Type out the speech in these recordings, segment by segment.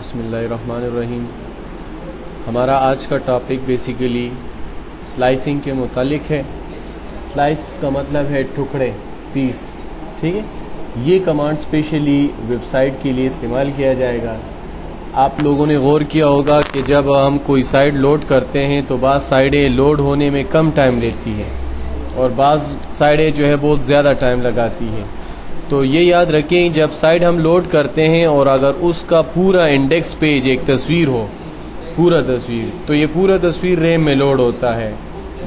बिस्मिल्लाहिर्रहमानिर्रहीम। हमारा आज का टॉपिक बेसिकली स्लाइसिंग के मुतालिक है। स्लाइस का मतलब है टुकड़े, पीस। ठीक है, ये कमांड स्पेशली वेबसाइट के लिए इस्तेमाल किया जाएगा। आप लोगों ने गौर किया होगा कि जब हम कोई साइट लोड करते हैं तो बाज़ साइडें लोड होने में कम टाइम लेती हैं और बाज़ साइडें जो है बहुत ज़्यादा टाइम लगाती हैं। तो ये याद रखें, जब साइट हम लोड करते हैं और अगर उसका पूरा इंडेक्स पेज एक तस्वीर हो, पूरा तस्वीर, तो ये पूरा तस्वीर रैम में लोड होता है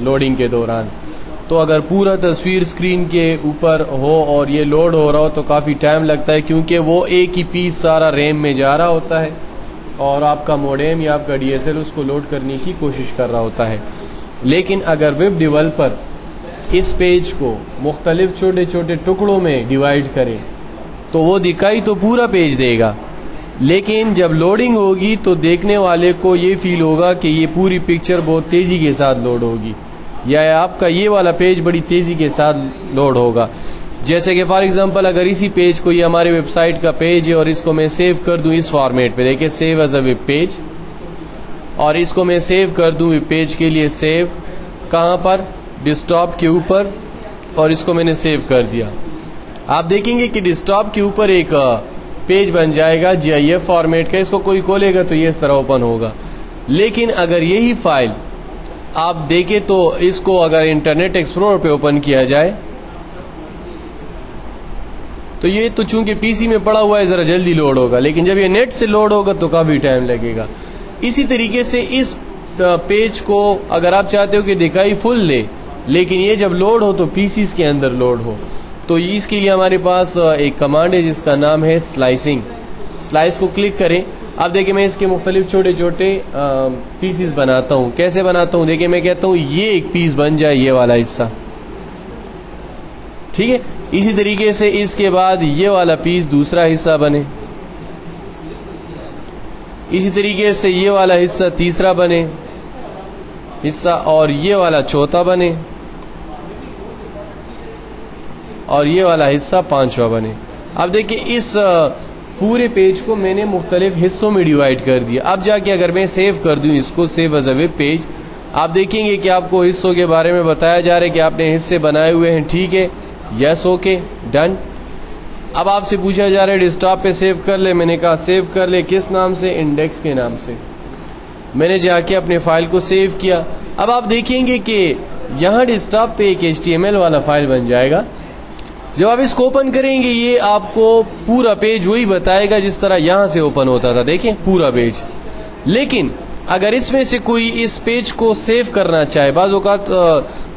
लोडिंग के दौरान। तो अगर पूरा तस्वीर स्क्रीन के ऊपर हो और ये लोड हो रहा हो तो काफ़ी टाइम लगता है, क्योंकि वो एक ही पीस सारा रैम में जा रहा होता है और आपका मोडेम या आपका DSL उसको लोड करने की कोशिश कर रहा होता है। लेकिन अगर वेब डेवलपर इस पेज को मुख्तलिफ छोटे छोटे टुकड़ों में डिवाइड करे तो वो दिखाई तो पूरा पेज देगा, लेकिन जब लोडिंग होगी तो देखने वाले को ये फील होगा कि ये पूरी पिक्चर बहुत तेज़ी के साथ लोड होगी या आपका ये वाला पेज बड़ी तेज़ी के साथ लोड होगा। जैसे कि फॉर एग्जांपल, अगर इसी पेज को, ये हमारे वेबसाइट का पेज है और इसको मैं सेव कर दूं इस फॉर्मेट पे, देखिए save as a web page, और इसको मैं सेव कर दूं वेब पेज के लिए, सेव कहाँ पर, डेस्कटॉप के ऊपर, और इसको मैंने सेव कर दिया। आप देखेंगे कि डेस्कटॉप के ऊपर एक पेज बन जाएगा GIF फॉर्मेट का। इसको कोई खोलेगा तो ये इस तरह ओपन होगा। लेकिन अगर यही फाइल आप देखें तो इसको अगर इंटरनेट एक्सप्लोरर पे ओपन किया जाए तो ये तो चूंकि PC में पड़ा हुआ है ज़रा जल्दी लोड होगा, लेकिन जब ये नेट से लोड होगा तो काफ़ी टाइम लगेगा। इसी तरीके से इस पेज को अगर आप चाहते हो कि दिखाई फुल दे, लेकिन ये जब लोड हो तो PCs के अंदर लोड हो, तो इसके लिए हमारे पास एक कमांड है जिसका नाम है स्लाइसिंग। स्लाइस को क्लिक करें। आप देखिए मैं इसके मुख्तलिफ छोटे छोटे पीसीस बनाता हूँ। कैसे बनाता हूँ, देखिए मैं कहता हूँ ये एक पीस बन जाए, ये वाला हिस्सा, ठीक है। इसी तरीके से इसके बाद ये वाला पीस दूसरा हिस्सा बने, इसी तरीके से ये वाला हिस्सा तीसरा बने हिस्सा, और ये वाला चौथा बने, और ये वाला हिस्सा पांचवा बने। अब देखिए इस पूरे पेज को मैंने मुख्तलिफ हिस्सों में डिवाइड कर दिया। अब जाके अगर मैं सेव कर दूं इसको, save as a web page, आप देखेंगे कि आपको हिस्सों के बारे में बताया जा रहा है कि आपने हिस्से बनाए हुए हैं। ठीक है, यस, ओके, डन। अब आपसे पूछा जा रहा है डेस्कटॉप पे सेव कर ले। मैंने कहा सेव कर ले, किस नाम से, इंडेक्स के नाम से। मैंने जाके अपने फाइल को सेव किया। अब आप देखेंगे कि यहाँ डेस्कटॉप पे एक HTML वाला फाइल बन जाएगा। जब आप इसको ओपन करेंगे ये आपको पूरा पेज वही बताएगा जिस तरह यहाँ से ओपन होता था, देखें पूरा पेज। लेकिन अगर इसमें से कोई इस पेज को सेव करना चाहे, बाज़ औक़ात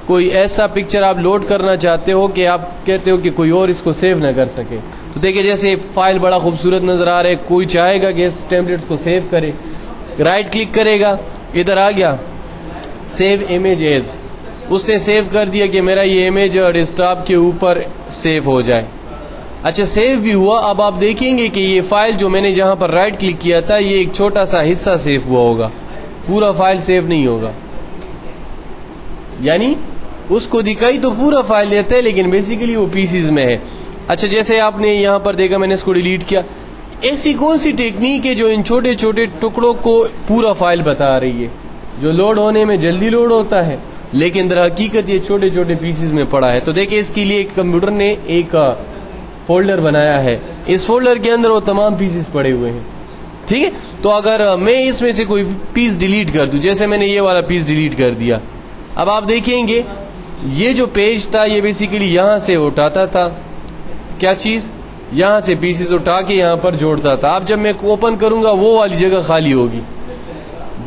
कोई ऐसा पिक्चर आप लोड करना चाहते हो कि आप कहते हो कि कोई और इसको सेव ना कर सके, तो देखिए जैसे फाइल बड़ा खूबसूरत नज़र आ रहा है, कोई चाहेगा कि इस टेम्पलेट्स को सेव करे, राइट क्लिक करेगा, इधर आ गया सेव इमेज एज, उसने सेव कर दिया कि मेरा ये इमेज डेस्कटॉप के ऊपर सेव हो जाए। अच्छा, सेव भी हुआ। अब आप देखेंगे कि ये फाइल जो मैंने जहां पर राइट क्लिक किया था, ये एक छोटा सा हिस्सा सेव हुआ होगा, पूरा फाइल सेव नहीं होगा। यानी उसको दिखाई तो पूरा फाइल देता है, लेकिन बेसिकली वो पीसीज में है। अच्छा, जैसे आपने यहां पर देखा मैंने इसको डिलीट किया। ऐसी कौन सी टेक्निक है जो इन छोटे छोटे टुकड़ों को पूरा फाइल बता रही है, जो लोड होने में जल्दी लोड होता है, लेकिन दर हकीकत ये छोटे छोटे पीसेस में पड़ा है। तो देखिए इसके लिए कंप्यूटर ने एक फोल्डर बनाया है, इस फोल्डर के अंदर वो तमाम पीसेस पड़े हुए हैं। ठीक है, तो अगर मैं इसमें से कोई पीस डिलीट कर दूं, जैसे मैंने ये वाला पीस डिलीट कर दिया, अब आप देखेंगे ये जो पेज था ये बेसिकली यहाँ से उठाता था, क्या चीज, यहाँ से पीसेस उठा के यहाँ पर जोड़ता था। अब जब मैं ओपन करूंगा वो वाली जगह खाली होगी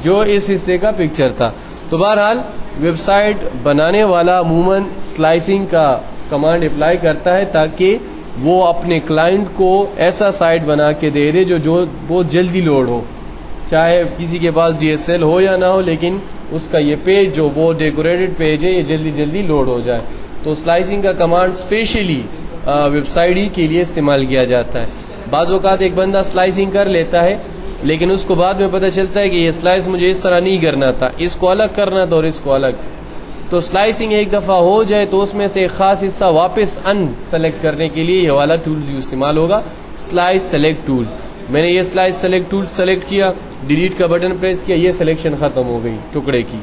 जो इस हिस्से का पिक्चर था। तो बहरहाल वेबसाइट बनाने वाला अमूमन स्लाइसिंग का कमांड अप्लाई करता है ताकि वो अपने क्लाइंट को ऐसा साइट बना के दे दे जो बहुत जल्दी लोड हो, चाहे किसी के पास DSL हो या ना हो, लेकिन उसका ये पेज जो वो डेकोरेटेड पेज है ये जल्दी जल्दी लोड हो जाए। तो स्लाइसिंग का कमांड स्पेशली वेबसाइट ही के लिए इस्तेमाल किया जाता है। बाज़ औक़ात एक बंदा स्लाइसिंग कर लेता है, लेकिन उसको बाद में पता चलता है कि ये स्लाइस मुझे इस तरह नहीं करना था, इसको अलग करना था और इसको अलग। तो स्लाइसिंग एक दफ़ा हो जाए तो उसमें से एक ख़ास हिस्सा वापस अन सेलेक्ट करने के लिए ये वाला टूल इस्तेमाल होगा, स्लाइस सेलेक्ट टूल। मैंने ये स्लाइस सेलेक्ट टूल सेलेक्ट किया, डिलीट का बटन प्रेस किया, ये सिलेक्शन खत्म हो गई टुकड़े की।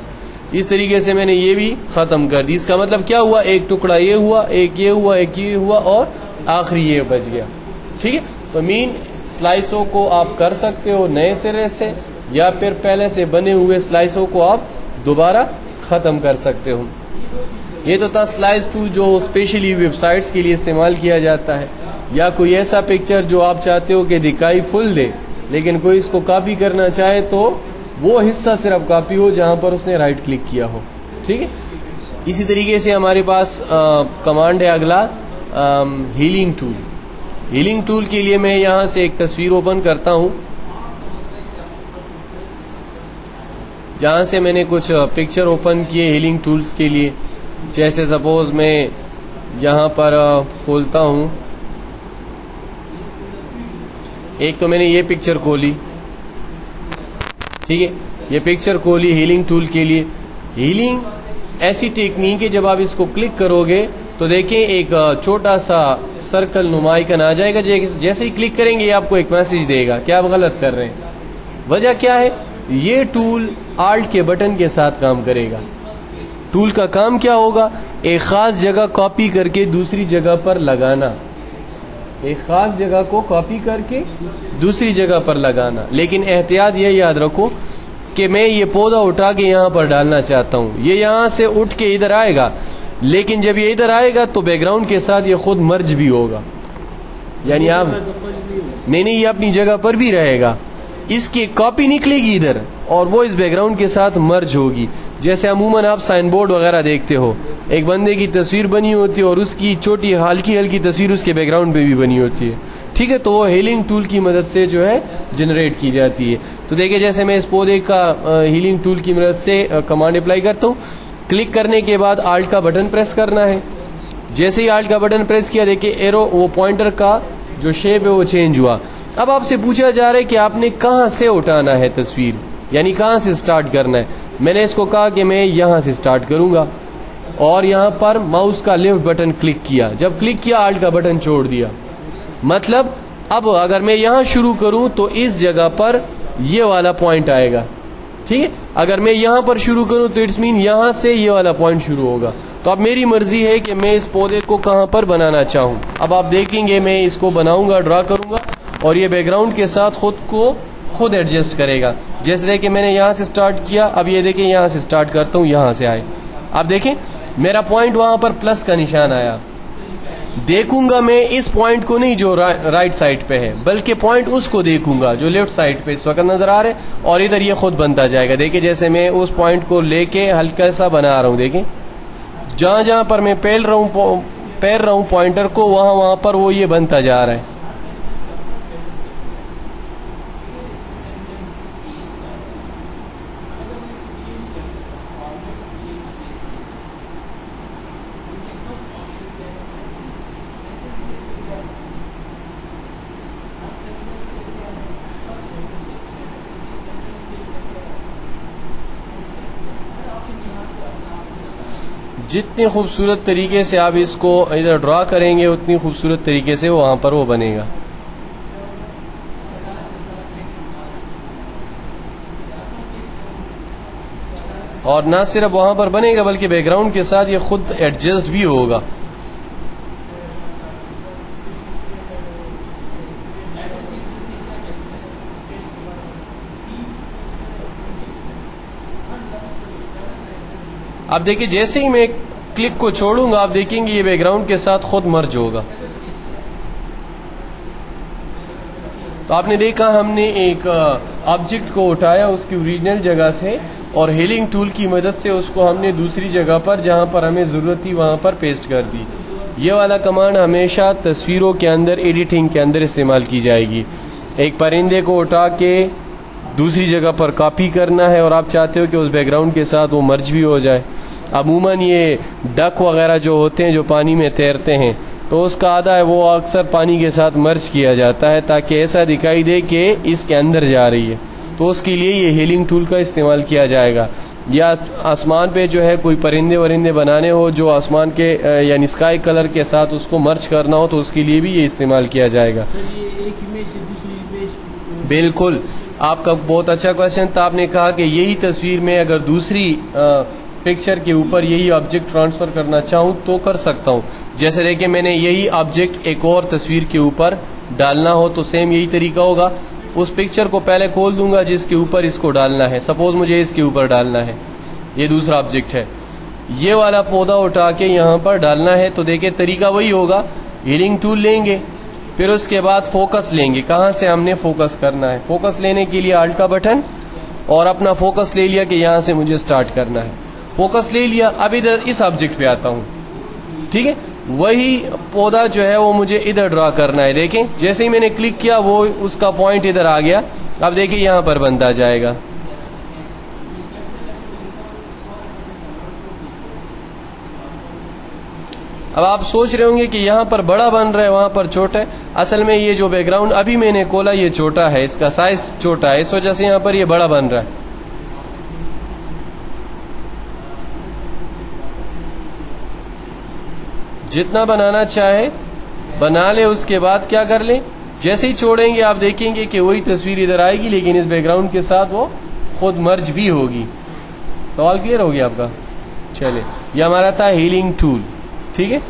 इस तरीके से मैंने ये भी खत्म कर दी। इसका मतलब क्या हुआ, एक टुकड़ा ये हुआ, एक ये हुआ, एक ये हुआ और आखिरी ये बच गया। ठीक है, तो मीन स्लाइसों को आप कर सकते हो नए सिरे से, या फिर पहले से बने हुए स्लाइसों को आप दोबारा खत्म कर सकते हो। ये तो था स्लाइस टूल जो स्पेशली वेबसाइट्स के लिए इस्तेमाल किया जाता है, या कोई ऐसा पिक्चर जो आप चाहते हो कि दिखाई फुल दे लेकिन कोई इसको कॉपी करना चाहे तो वो हिस्सा सिर्फ कॉपी हो जहां पर उसने राइट क्लिक किया हो। ठीक है, इसी तरीके से हमारे पास कमांड है अगला हीलिंग टूल। हीलिंग टूल के लिए मैं यहां से एक तस्वीर ओपन करता हूं। यहां से मैंने कुछ पिक्चर ओपन किए हीलिंग टूल्स के लिए। जैसे सपोज मैं यहां पर खोलता हूं, एक तो मैंने ये पिक्चर खोली। ठीक है, ये पिक्चर खोली हीलिंग टूल के लिए। हीलिंग ऐसी टेक्निक है, जब आप इसको क्लिक करोगे तो देखें एक छोटा सा सर्कल नुमा आइकन आ जाएगा। जैसे ही क्लिक करेंगे ये आपको एक मैसेज देगा कि आप गलत कर रहे हैं। वजह क्या है, ये टूल आल्ट के बटन के साथ काम करेगा। टूल का काम क्या होगा, एक खास जगह कॉपी करके दूसरी जगह पर लगाना, एक खास जगह को कॉपी करके दूसरी जगह पर लगाना। लेकिन एहतियात ये याद रखो कि मैं ये पौधा उठा के यहाँ पर डालना चाहता हूँ, ये यहाँ से उठ के इधर आएगा, लेकिन जब ये इधर आएगा तो बैकग्राउंड के साथ ये खुद मर्ज भी होगा। यानी आप नहीं, ये अपनी जगह पर भी रहेगा, इसकी कॉपी निकलेगी इधर और वो इस बैकग्राउंड के साथ मर्ज होगी। जैसे अमूमन आप साइन बोर्ड वगैरह देखते हो, एक बंदे की तस्वीर बनी होती है और उसकी छोटी हल्की हल्की तस्वीर उसके बैकग्राउंड पे भी बनी होती है। ठीक है, तो वो हीलिंग टूल की मदद से जो है जनरेट की जाती है। तो देखिए, जैसे मैं इस पौधे का हीलिंग टूल की मदद से कमांड अप्लाई करता हूँ। क्लिक करने के बाद आल्ट का बटन प्रेस करना है। जैसे ही आल्ट का बटन प्रेस किया, देखिए एरो वो पॉइंटर का जो शेप है वो चेंज हुआ। अब आपसे पूछा जा रहा है कि आपने कहाँ से उठाना है तस्वीर, यानी कहाँ से स्टार्ट करना है। मैंने इसको कहा कि मैं यहाँ से स्टार्ट करूंगा और यहाँ पर माउस का लेफ्ट बटन क्लिक किया। जब क्लिक किया आल्ट का बटन छोड़ दिया। मतलब अब अगर मैं यहाँ शुरू करूं तो इस जगह पर ये वाला पॉइंट आएगा। ठीक है, अगर मैं यहाँ पर शुरू करूं तो इट्स मीन यहाँ से ये वाला पॉइंट शुरू होगा। तो अब मेरी मर्जी है कि मैं इस पौधे को कहाँ पर बनाना चाहूँ। अब आप देखेंगे मैं इसको बनाऊंगा, ड्रा करूंगा और ये बैकग्राउंड के साथ खुद एडजस्ट करेगा। जैसे देखिए मैंने यहाँ से स्टार्ट किया, अब ये देखिए यहाँ से स्टार्ट करता हूँ, यहाँ से आए। आप देखें मेरा पॉइंट वहां पर प्लस का निशान आया। देखूंगा मैं इस पॉइंट को नहीं जो राइट साइड पे है, बल्कि पॉइंट उसको देखूंगा जो लेफ्ट साइड पे इस वक्त नजर आ रहा है, और इधर ये खुद बनता जाएगा। देखिए जैसे मैं उस पॉइंट को लेके हल्का सा बना रहा हूँ, देखिए जहां जहां पर मैं पैर रहा हूँ पॉइंटर को, वहां पर वो ये बनता जा रहा है। जितनी खूबसूरत तरीके से आप इसको इधर ड्रा करेंगे उतनी खूबसूरत तरीके से वहां पर वो बनेगा। और ना सिर्फ वहां पर बनेगा बल्कि बैकग्राउंड के साथ ये खुद एडजस्ट भी होगा। आप देखिए जैसे ही मैं क्लिक को छोड़ूंगा आप देखेंगे ये बैकग्राउंड के साथ खुद मर्ज होगा। तो आपने देखा हमने एक ऑब्जेक्ट को उठाया उसकी ओरिजिनल जगह से और हीलिंग टूल की मदद से उसको हमने दूसरी जगह पर जहां पर हमें जरूरत थी वहां पर पेस्ट कर दी। ये वाला कमांड हमेशा तस्वीरों के अंदर एडिटिंग के अंदर इस्तेमाल की जाएगी। एक परिंदे को उठा के दूसरी जगह पर कॉपी करना है और आप चाहते हो कि उस बैकग्राउंड के साथ वो मर्ज भी हो जाए। अमूमन ये डक वगैरह जो होते हैं जो पानी में तैरते हैं तो उसका आधा है वो अक्सर पानी के साथ मर्ज किया जाता है ताकि ऐसा दिखाई दे कि इसके अंदर जा रही है। तो उसके लिए ये हीलिंग टूल का इस्तेमाल किया जाएगा। या आसमान पे जो है कोई परिंदे वरिंदे बनाने हो जो आसमान के यानी स्काई कलर के साथ उसको मर्ज करना हो तो उसके लिए भी ये इस्तेमाल किया जाएगा। सर ये एक इमेज से दूसरी इमेज बिल्कुल, आपका बहुत अच्छा क्वेश्चन था। आपने कहा कि यही तस्वीर में अगर दूसरी पिक्चर के ऊपर यही ऑब्जेक्ट ट्रांसफर करना चाहूं तो कर सकता हूं। जैसे देखिए मैंने यही ऑब्जेक्ट एक और तस्वीर के ऊपर डालना हो तो सेम यही तरीका होगा। उस पिक्चर को पहले खोल दूंगा जिसके ऊपर इसको डालना है। सपोज मुझे इसके ऊपर डालना है, ये दूसरा ऑब्जेक्ट है, ये वाला पौधा उठा के यहाँ पर डालना है। तो देखिए तरीका वही होगा, हीलिंग टूल लेंगे, फिर उसके बाद फोकस लेंगे। कहाँ से हमने फोकस करना है, फोकस लेने के लिए आल्ट का बटन, और अपना फोकस ले लिया कि यहाँ से मुझे स्टार्ट करना है। फोकस ले लिया, अब इधर इस ऑब्जेक्ट पे आता हूँ, ठीक है। वही पौधा जो है वो मुझे इधर ड्रा करना है। देखें जैसे ही मैंने क्लिक किया वो उसका पॉइंट इधर आ गया। अब देखिए यहाँ पर बनता जाएगा। अब आप सोच रहे होंगे कि यहाँ पर बड़ा बन रहा है वहां पर छोटा है। असल में ये जो बैकग्राउंड अभी मैंने खोला ये छोटा है, इसका साइज छोटा है, इस वजह से यहाँ पर ये बड़ा बन रहा है। जितना बनाना चाहे बना ले, उसके बाद क्या कर ले, जैसे ही छोड़ेंगे आप देखेंगे कि वही तस्वीर इधर आएगी, लेकिन इस बैकग्राउंड के साथ वो खुद मर्ज भी होगी। सवाल क्लियर हो गया आपका? चले, ये हमारा था हीलिंग टूल, ठीक है।